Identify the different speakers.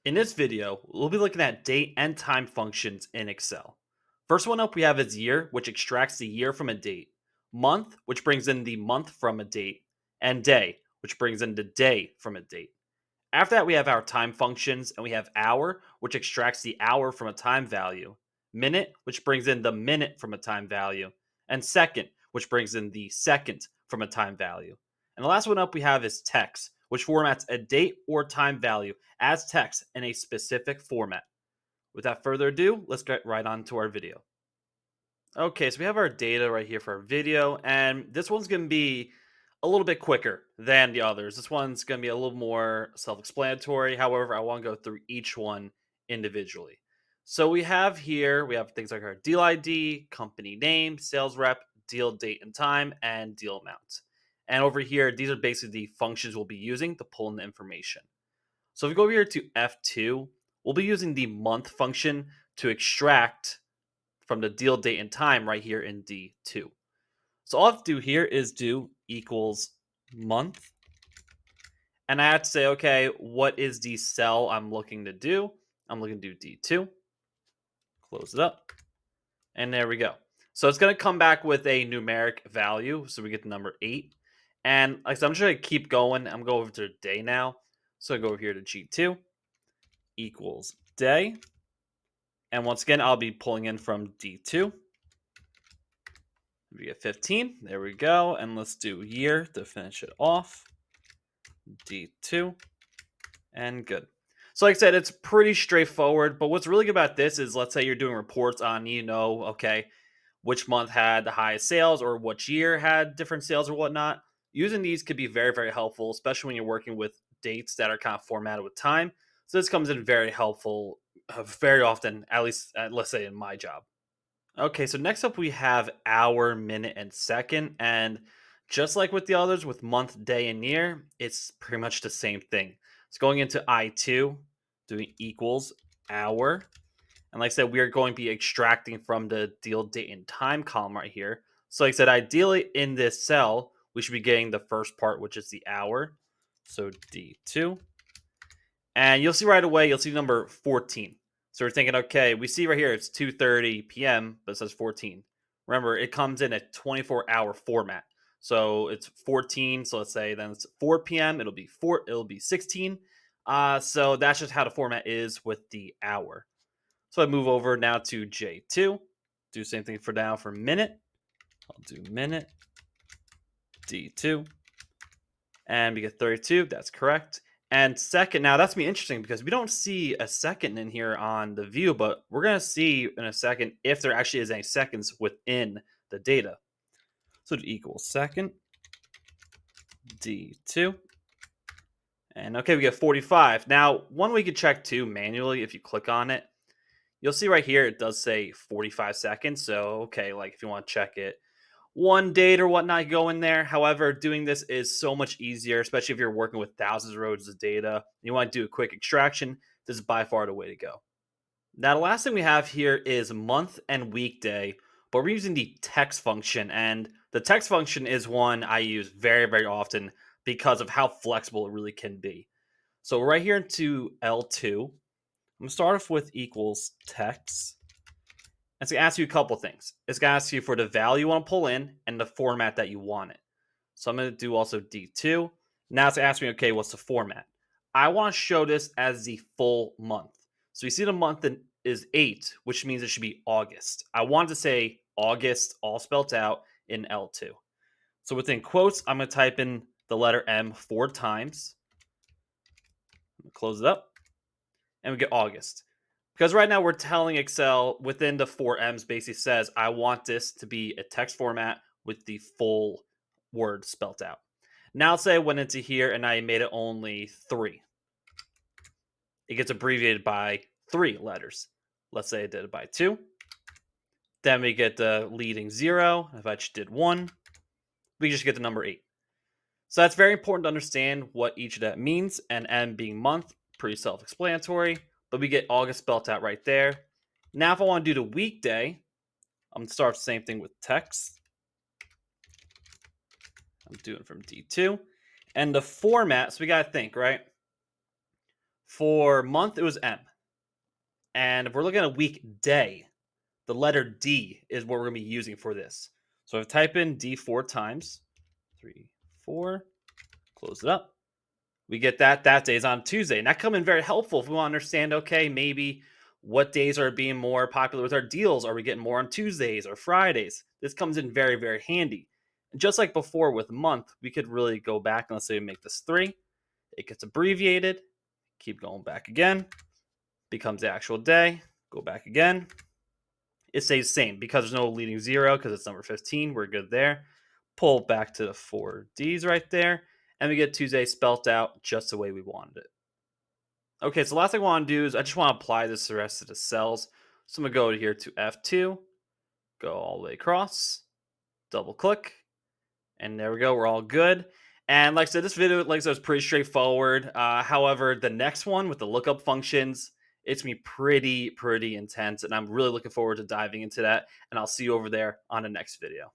Speaker 1: In this video, we'll be looking at date and time functions in Excel. First one up we have is year, which extracts the year from a date, month, which brings in the month from a date, and day, which brings in the day from a date. After that, we have our time functions, and we have hour, which extracts the hour from a time value, minute, which brings in the minute from a time value, and second, which brings in the second from a time value. And the last one up we have is text, which formats a date or time value as text in a specific format. Without further ado, let's get right on to our video. Okay, so we have our data right here for our video, and this one's going to be a little bit quicker than the others. This one's going to be a little more self-explanatory. However, I want to go through each one individually. So we have here, we have things like our deal ID, company name, sales rep, deal date and time, and deal amount. And over here, these are basically the functions we'll be using to pull in the information. So if we go over here to F2, we'll be using the month function to extract from the deal date and time right here in D2. So all I have to do here is do equals month. And I have to say, okay, what is the cell I'm looking to do? I'm looking to do D2. Close it up. And there we go. So it's going to come back with a numeric value. So we get the number 8. And like I said, I'm just going to keep going. I'm going over to day now. So I go over here to G2 equals day. And once again, I'll be pulling in from D2. We get 15. There we go. And let's do year to finish it off. D2. And good. So like I said, it's pretty straightforward. But what's really good about this is, let's say you're doing reports on, okay, which month had the highest sales or which year had different sales or whatnot. Using these could be very, very helpful, especially when you're working with dates that are kind of formatted with time. So this comes in very helpful very often, at least let's say in my job. Okay, so next up we have hour, minute, and second. And just like with the others, with month, day, and year, it's pretty much the same thing. It's going into I2, doing equals hour. And like I said, we are going to be extracting from the deal date and time column right here. So like I said, ideally in this cell, we should be getting the first part, which is the hour. So D2. And you'll see right away, you'll see number 14. So we're thinking, okay, we see right here it's 2:30 p.m., but it says 14. Remember, it comes in a 24-hour format. So it's 14. So let's say then it's 4 p.m. It'll be 16. So that's just how the format is with the hour. So I move over now to J2. Do the same thing for now for minute. I'll do minute. D2. And we get 32. That's correct. And second, now that's be interesting because we don't see a second in here on the view, but we're going to see in a second if there actually is any seconds within the data. So it equals second, D2. And okay, we get 45. Now, one we could check too manually if you click on it. You'll see right here it does say 45 seconds. So, okay, like if you want to check it one date or whatnot, go in there. However, doing this is so much easier, especially if you're working with thousands of rows of data. And you want to do a quick extraction. This is by far the way to go. Now, the last thing we have here is month and weekday, but we're using the text function. And the text function is one I use very, very often because of how flexible it really can be. So right here into L2, I'm going to start off with equals text. It's going to ask you a couple things. It's going to ask you for the value you want to pull in and the format that you want it. So I'm going to do also D2. Now it's asking me, okay, what's the format? I want to show this as the full month. So you see the month is 8, which means it should be August. I want to say August all spelled out in L2. So within quotes, I'm going to type in the letter M 4 times. Close it up. And we get August. Because right now we're telling Excel within the 4Ms basically says, I want this to be a text format with the full word spelt out. Now say I went into here and I made it only 3. It gets abbreviated by 3 letters. Let's say I did it by 2. Then we get the leading 0. If I just did 1, we just get the number 8. So that's very important to understand what each of that means. And M being month, pretty self-explanatory. But we get August spelled out right there. Now, if I want to do the weekday, I'm going to start the same thing with text. I'm doing from D2. And the format, so we got to think, right? For month, it was M. And if we're looking at a week day, the letter D is what we're going to be using for this. So if I type in D 4 times, 3, 4, close it up. We get that day is on Tuesday. And that come in very helpful if we want to understand, okay, maybe what days are being more popular with our deals. Are we getting more on Tuesdays or Fridays? This comes in very, very handy. And just like before with month, we could really go back and let's say we make this 3. It gets abbreviated. Keep going back again. Becomes the actual day. Go back again. It stays the same because there's no leading 0 because it's number 15. We're good there. Pull back to the 4 Ds right there. And we get Tuesday spelt out just the way we wanted it. Okay, so last thing I want to do is I just want to apply this to the rest of the cells. So I'm going to go here to F2, go all the way across, double click, and there we go. We're all good. And like I said, this video, like I said, was pretty straightforward. However, the next one with the lookup functions, it's going to be pretty intense. And I'm really looking forward to diving into that. And I'll see you over there on the next video.